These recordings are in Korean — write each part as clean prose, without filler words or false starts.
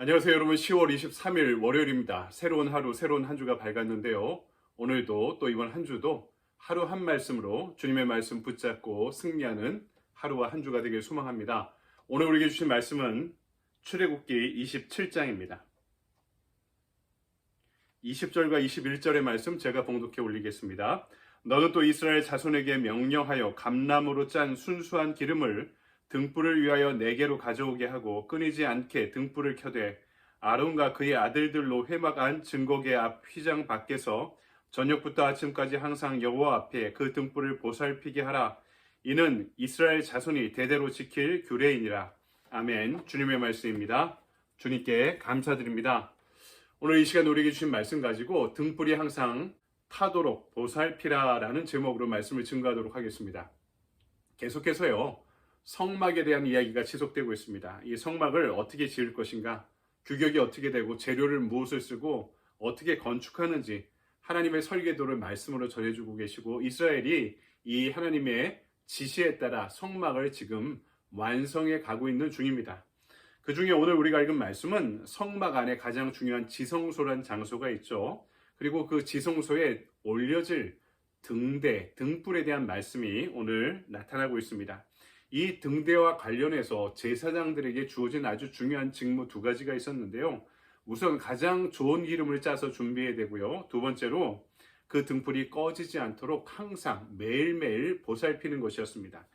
안녕하세요 여러분. 10월 23일 월요일입니다. 새로운 하루 새로운 한 주가 밝았는데요. 오늘도 또 이번 한 주도 하루 한 말씀으로 주님의 말씀 붙잡고 승리하는 하루와 한 주가 되길 소망합니다. 오늘 우리에게 주신 말씀은 출애굽기 27장입니다. 20절과 21절의 말씀 제가 봉독해 올리겠습니다. 너는 또 이스라엘 자손에게 명령하여 감람으로 짠 순수한 기름을 등불을 위하여 네개로 가져오게 하고 끊이지 않게 등불을 켜되 아론과 그의 아들들로 회막 안 증거계 앞 휘장 밖에서 저녁부터 아침까지 항상 여호와 앞에 그 등불을 보살피게 하라. 이는 이스라엘 자손이 대대로 지킬 규례이니라. 아멘. 주님의 말씀입니다. 주님께 감사드립니다. 오늘 이 시간 우리에게 주신 말씀 가지고 등불이 항상 타도록 보살피라라는 제목으로 말씀을 증거하도록 하겠습니다. 계속해서요. 성막에 대한 이야기가 지속되고 있습니다. 이 성막을 어떻게 지을 것인가, 규격이 어떻게 되고 재료를 무엇을 쓰고 어떻게 건축하는지 하나님의 설계도를 말씀으로 전해주고 계시고 이스라엘이 이 하나님의 지시에 따라 성막을 지금 완성해 가고 있는 중입니다. 그 중에 오늘 우리가 읽은 말씀은 성막 안에 가장 중요한 지성소란 장소가 있죠. 그리고 그 지성소에 올려질 등대, 등불에 대한 말씀이 오늘 나타나고 있습니다. 이 등대와 관련해서 제사장들에게 주어진 아주 중요한 직무 두 가지가 있었는데요. 우선 가장 좋은 기름을 짜서 준비해야 되고요. 두 번째로 그 등불이 꺼지지 않도록 항상 매일매일 보살피는 것이었습니다.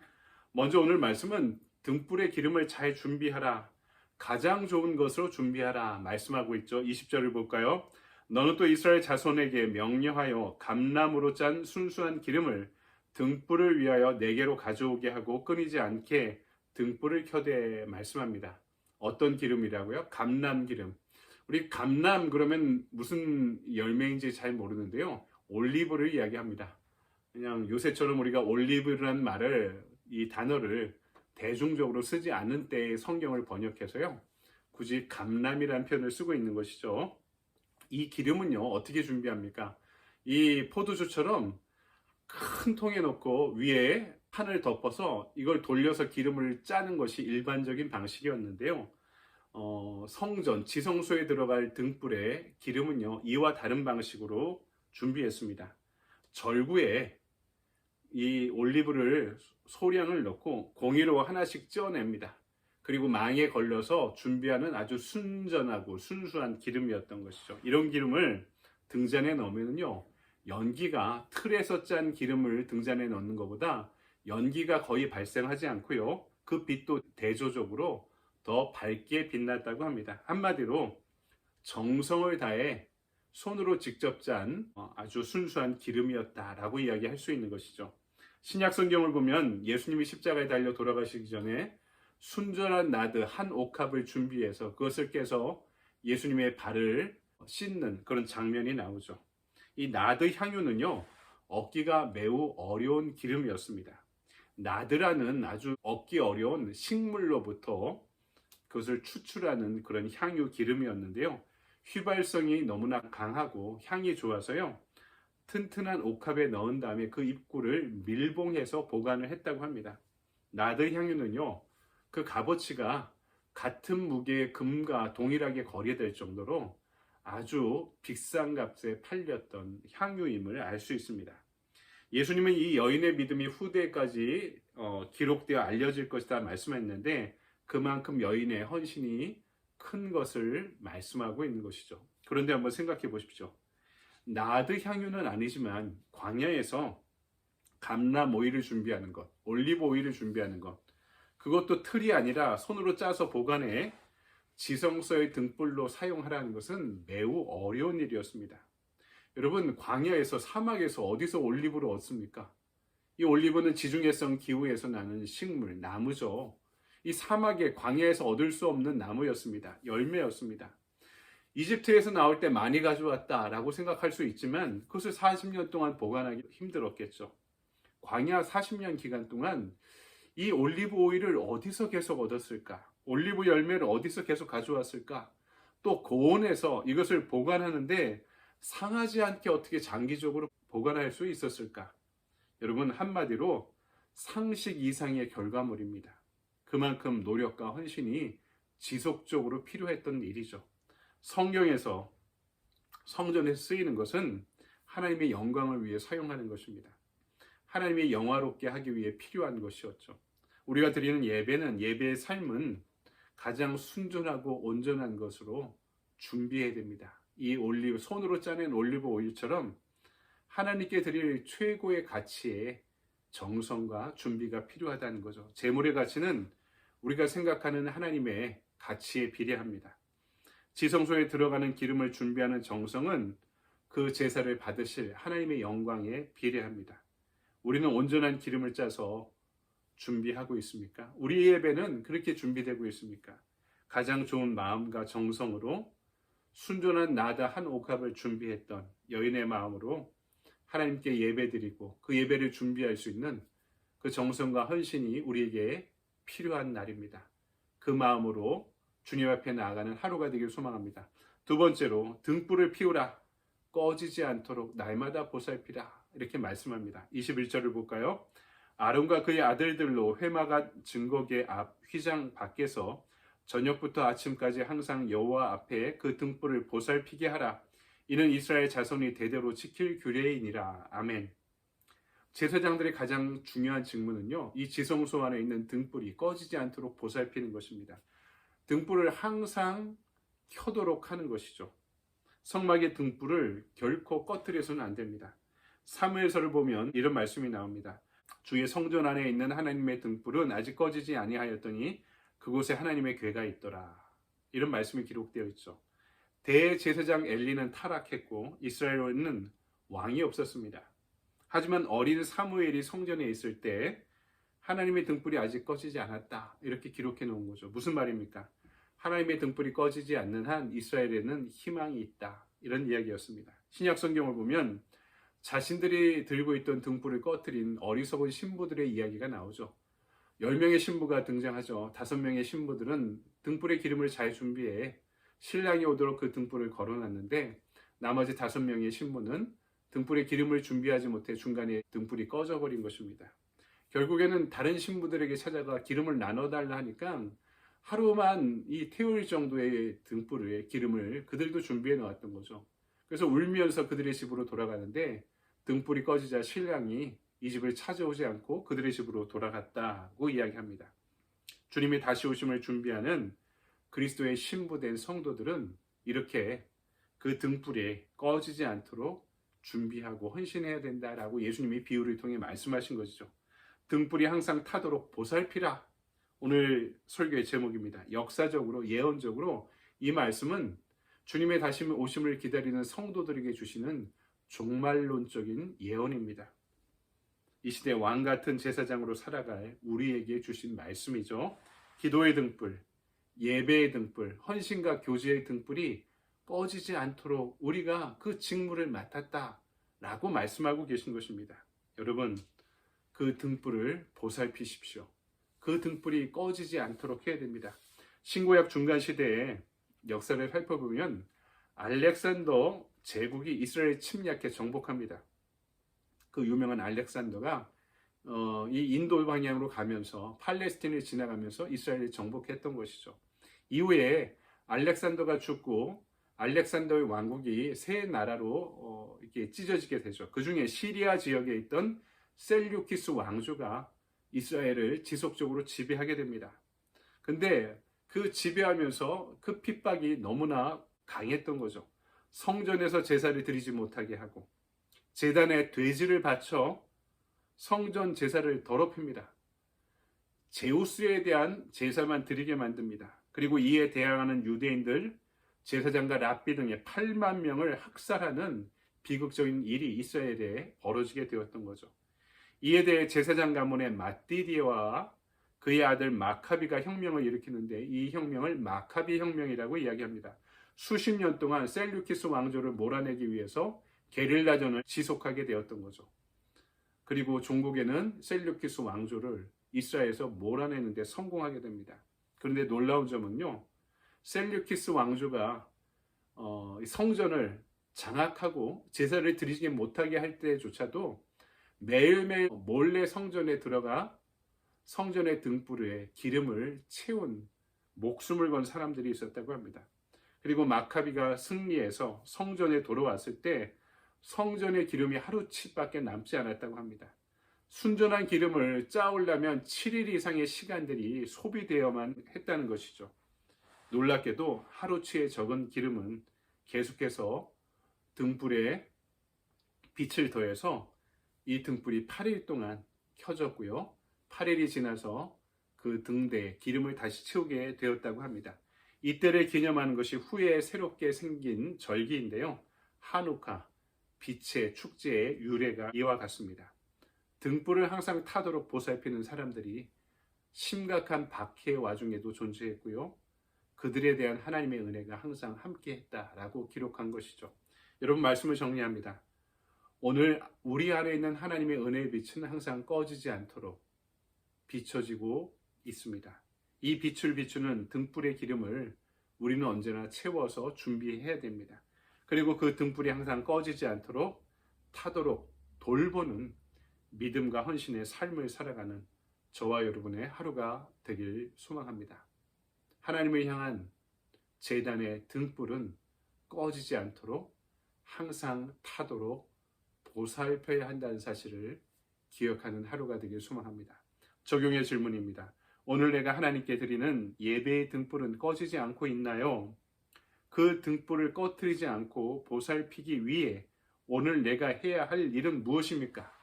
먼저 오늘 말씀은 등불의 기름을 잘 준비하라. 가장 좋은 것으로 준비하라 말씀하고 있죠. 20절을 볼까요? 너는 또 이스라엘 자손에게 명령하여 감람으로 짠 순수한 기름을 등불을 위하여 네개로 가져오게 하고 끊이지 않게 등불을 켜되 말씀합니다. 어떤 기름이라고요? 감람기름. 우리 감람 그러면 무슨 열매인지 잘 모르는데요. 올리브를 이야기합니다. 그냥 요새처럼 우리가 올리브라는 말을, 이 단어를 대중적으로 쓰지 않는 때의 성경을 번역해서요. 굳이 감람이라는 표현을 쓰고 있는 것이죠. 이 기름은요. 어떻게 준비합니까? 이 포도주처럼 큰 통에 넣고 위에 판을 덮어서 이걸 돌려서 기름을 짜는 것이 일반적인 방식이었는데요. 성전, 지성소에 들어갈 등불에 기름은요, 이와 다른 방식으로 준비했습니다. 절구에 이 올리브를 소량을 넣고 공이로 하나씩 쪄냅니다. 그리고 망에 걸려서 준비하는 아주 순전하고 순수한 기름이었던 것이죠. 이런 기름을 등잔에 넣으면요, 연기가, 틀에서 짠 기름을 등잔에 넣는 것보다 연기가 거의 발생하지 않고요. 그 빛도 대조적으로 더 밝게 빛났다고 합니다. 한마디로 정성을 다해 손으로 직접 짠 아주 순수한 기름이었다라고 이야기할 수 있는 것이죠. 신약 성경을 보면 예수님이 십자가에 달려 돌아가시기 전에 순전한 나드 한 옥합을 준비해서 그것을 깨서 예수님의 발을 씻는 그런 장면이 나오죠. 이 나드 향유는요, 얻기가 매우 어려운 기름이었습니다. 나드라는 아주 얻기 어려운 식물로부터 그것을 추출하는 그런 향유 기름이었는데요. 휘발성이 너무나 강하고 향이 좋아서요. 튼튼한 옥합에 넣은 다음에 그 입구를 밀봉해서 보관을 했다고 합니다. 나드 향유는요, 그 값어치가 같은 무게의 금과 동일하게 거래될 정도로 아주 비싼 값에 팔렸던 향유임을 알 수 있습니다. 예수님은 이 여인의 믿음이 후대까지 기록되어 알려질 것이다 말씀했는데 그만큼 여인의 헌신이 큰 것을 말씀하고 있는 것이죠. 그런데 한번 생각해 보십시오. 나드 향유는 아니지만 광야에서 감람 오일을 준비하는 것, 올리브 오일을 준비하는 것, 그것도 틀이 아니라 손으로 짜서 보관해 지성소의 등불로 사용하라는 것은 매우 어려운 일이었습니다. 여러분, 광야에서, 사막에서 어디서 올리브를 얻습니까? 이 올리브는 지중해성 기후에서 나는 식물, 나무죠. 이 사막에, 광야에서 얻을 수 없는 나무였습니다. 열매였습니다. 이집트에서 나올 때 많이 가져왔다라고 생각할 수 있지만 그것을 40년 동안 보관하기 힘들었겠죠. 광야 40년 기간 동안 이 올리브 오일을 어디서 계속 얻었을까? 올리브 열매를 어디서 계속 가져왔을까? 또 고온에서 이것을 보관하는데 상하지 않게 어떻게 장기적으로 보관할 수 있었을까? 여러분, 한마디로 상식 이상의 결과물입니다. 그만큼 노력과 헌신이 지속적으로 필요했던 일이죠. 성경에서 성전에 쓰이는 것은 하나님의 영광을 위해 사용하는 것입니다. 하나님의 영화롭게 하기 위해 필요한 것이었죠. 우리가 드리는 예배는, 예배의 삶은 가장 순전하고 온전한 것으로 준비해야 됩니다. 이 손으로 짜낸 올리브 오일처럼 하나님께 드릴 최고의 가치에 정성과 준비가 필요하다는 거죠. 제물의 가치는 우리가 생각하는 하나님의 가치에 비례합니다. 지성소에 들어가는 기름을 준비하는 정성은 그 제사를 받으실 하나님의 영광에 비례합니다. 우리는 온전한 기름을 짜서 준비하고 있습니까? 우리 예배는 그렇게 준비되고 있습니까? 가장 좋은 마음과 정성으로 순전한 나다 한 옥합을 준비했던 여인의 마음으로 하나님께 예배드리고 그 예배를 준비할 수 있는 그 정성과 헌신이 우리에게 필요한 날입니다. 그 마음으로 주님 앞에 나아가는 하루가 되길 소망합니다. 두 번째로, 등불을 피우라, 꺼지지 않도록 날마다 보살피라, 이렇게 말씀합니다. 21절을 볼까요? 아론과 그의 아들들로 회막과 증거계 앞 휘장 밖에서 저녁부터 아침까지 항상 여호와 앞에 그 등불을 보살피게 하라. 이는 이스라엘 자손이 대대로 지킬 규례이니라. 아멘. 제사장들의 가장 중요한 직무는요, 이 지성소 안에 있는 등불이 꺼지지 않도록 보살피는 것입니다. 등불을 항상 켜도록 하는 것이죠. 성막의 등불을 결코 꺼뜨려서는 안 됩니다. 사무엘서를 보면 이런 말씀이 나옵니다. 주의 성전 안에 있는 하나님의 등불은 아직 꺼지지 아니하였더니 그곳에 하나님의 궤가 있더라. 이런 말씀이 기록되어 있죠. 대제사장 엘리는 타락했고 이스라엘에는 왕이 없었습니다. 하지만 어린 사무엘이 성전에 있을 때 하나님의 등불이 아직 꺼지지 않았다, 이렇게 기록해 놓은 거죠. 무슨 말입니까? 하나님의 등불이 꺼지지 않는 한 이스라엘에는 희망이 있다, 이런 이야기였습니다. 신약 성경을 보면 자신들이 들고 있던 등불을 꺼뜨린 어리석은 신부들의 이야기가 나오죠. 10명의 신부가 등장하죠. 5명의 신부들은 등불의 기름을 잘 준비해 신랑이 오도록 그 등불을 걸어놨는데, 나머지 5명의 신부는 등불의 기름을 준비하지 못해 중간에 등불이 꺼져버린 것입니다. 결국에는 다른 신부들에게 찾아가 기름을 나눠달라 하니까 하루만 태울 정도의 등불의 기름을 그들도 준비해 놓았던 거죠. 그래서 울면서 그들의 집으로 돌아가는데 등불이 꺼지자 신랑이 이 집을 찾아오지 않고 그들의 집으로 돌아갔다고 이야기합니다. 주님의 다시 오심을 준비하는 그리스도의 신부된 성도들은 이렇게 그 등불이 꺼지지 않도록 준비하고 헌신해야 된다라고 예수님이 비유를 통해 말씀하신 것이죠. 등불이 항상 타도록 보살피라. 오늘 설교의 제목입니다. 역사적으로, 예언적으로 이 말씀은 주님의 다시 오심을 기다리는 성도들에게 주시는 종말론적인 예언입니다. 이 시대 왕 같은 제사장으로 살아갈 우리에게 주신 말씀이죠. 기도의 등불, 예배의 등불, 헌신과 교제의 등불이 꺼지지 않도록 우리가 그 직무를 맡았다라고 말씀하고 계신 것입니다. 여러분, 그 등불을 보살피십시오. 그 등불이 꺼지지 않도록 해야 됩니다. 신구약 중간 시대의 역사를 살펴보면 알렉산더 제국이 이스라엘 침략해 정복합니다. 그 유명한 알렉산더가 이 인도 방향으로 가면서 팔레스틴을 지나가면서 이스라엘을 정복했던 것이죠. 이후에 알렉산더가 죽고 알렉산더의 왕국이 세 나라로 이렇게 찢어지게 되죠. 그 중에 시리아 지역에 있던 셀류키스 왕조가 이스라엘을 지속적으로 지배하게 됩니다. 근데 그 지배하면서 그 핍박이 너무나 강했던 거죠. 성전에서 제사를 드리지 못하게 하고 제단에 돼지를 바쳐 성전 제사를 더럽힙니다. 제우스에 대한 제사만 드리게 만듭니다. 그리고 이에 대항하는 유대인들, 제사장과 랍비 등의 8만 명을 학살하는 비극적인 일이 이스라엘에 벌어지게 되었던 거죠. 이에 대해 제사장 가문의 마띠디와 그의 아들 마카비가 혁명을 일으키는데 이 혁명을 마카비 혁명이라고 이야기합니다. 수십 년 동안 셀류키스 왕조를 몰아내기 위해서 게릴라전을 지속하게 되었던 거죠. 그리고 종국에는 셀류키스 왕조를 이스라엘에서 몰아내는 데 성공하게 됩니다. 그런데 놀라운 점은요, 셀류키스 왕조가 성전을 장악하고 제사를 드리지 못하게 할 때조차도 매일매일 몰래 성전에 들어가 성전의 등불에 기름을 채운 목숨을 건 사람들이 있었다고 합니다. 그리고 마카비가 승리해서 성전에 돌아왔을 때 성전의 기름이 하루치밖에 남지 않았다고 합니다. 순전한 기름을 짜오려면 7일 이상의 시간들이 소비되어만 했다는 것이죠. 놀랍게도 하루치에 적은 기름은 계속해서 등불에 빛을 더해서 이 등불이 8일 동안 켜졌고요. 8일이 지나서 그 등대에 기름을 다시 채우게 되었다고 합니다. 이때를 기념하는 것이 후에 새롭게 생긴 절기인데요. 하누카, 빛의 축제의 유래가 이와 같습니다. 등불을 항상 타도록 보살피는 사람들이 심각한 박해의 와중에도 존재했고요. 그들에 대한 하나님의 은혜가 항상 함께했다라고 기록한 것이죠. 여러분, 말씀을 정리합니다. 오늘 우리 안에 있는 하나님의 은혜의 빛은 항상 꺼지지 않도록 비춰지고 있습니다. 이 빛을 비추는 등불의 기름을 우리는 언제나 채워서 준비해야 됩니다. 그리고 그 등불이 항상 꺼지지 않도록 타도록 돌보는 믿음과 헌신의 삶을 살아가는 저와 여러분의 하루가 되길 소망합니다. 하나님을 향한 제단의 등불은 꺼지지 않도록 항상 타도록 보살펴야 한다는 사실을 기억하는 하루가 되길 소망합니다. 적용의 질문입니다. 오늘 내가 하나님께 드리는 예배의 등불은 꺼지지 않고 있나요? 그 등불을 꺼뜨리지 않고 보살피기 위해 오늘 내가 해야 할 일은 무엇입니까?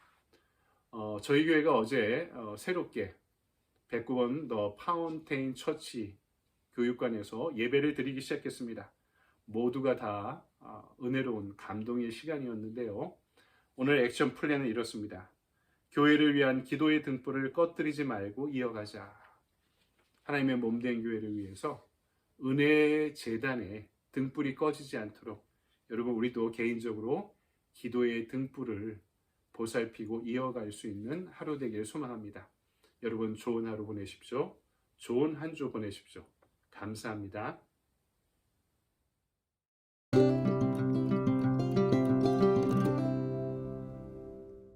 저희 교회가 어제 새롭게 109번 더 파운테인 처치 교육관에서 예배를 드리기 시작했습니다. 모두가 다 은혜로운 감동의 시간이었는데요. 오늘 액션 플랜은 이렇습니다. 교회를 위한 기도의 등불을 꺼뜨리지 말고 이어가자. 하나님의 몸된 교회를 위해서 은혜의 제단에 등불이 꺼지지 않도록 여러분, 우리도 개인적으로 기도의 등불을 보살피고 이어갈 수 있는 하루 되길 소망합니다. 여러분, 좋은 하루 보내십시오. 좋은 한 주 보내십시오. 감사합니다.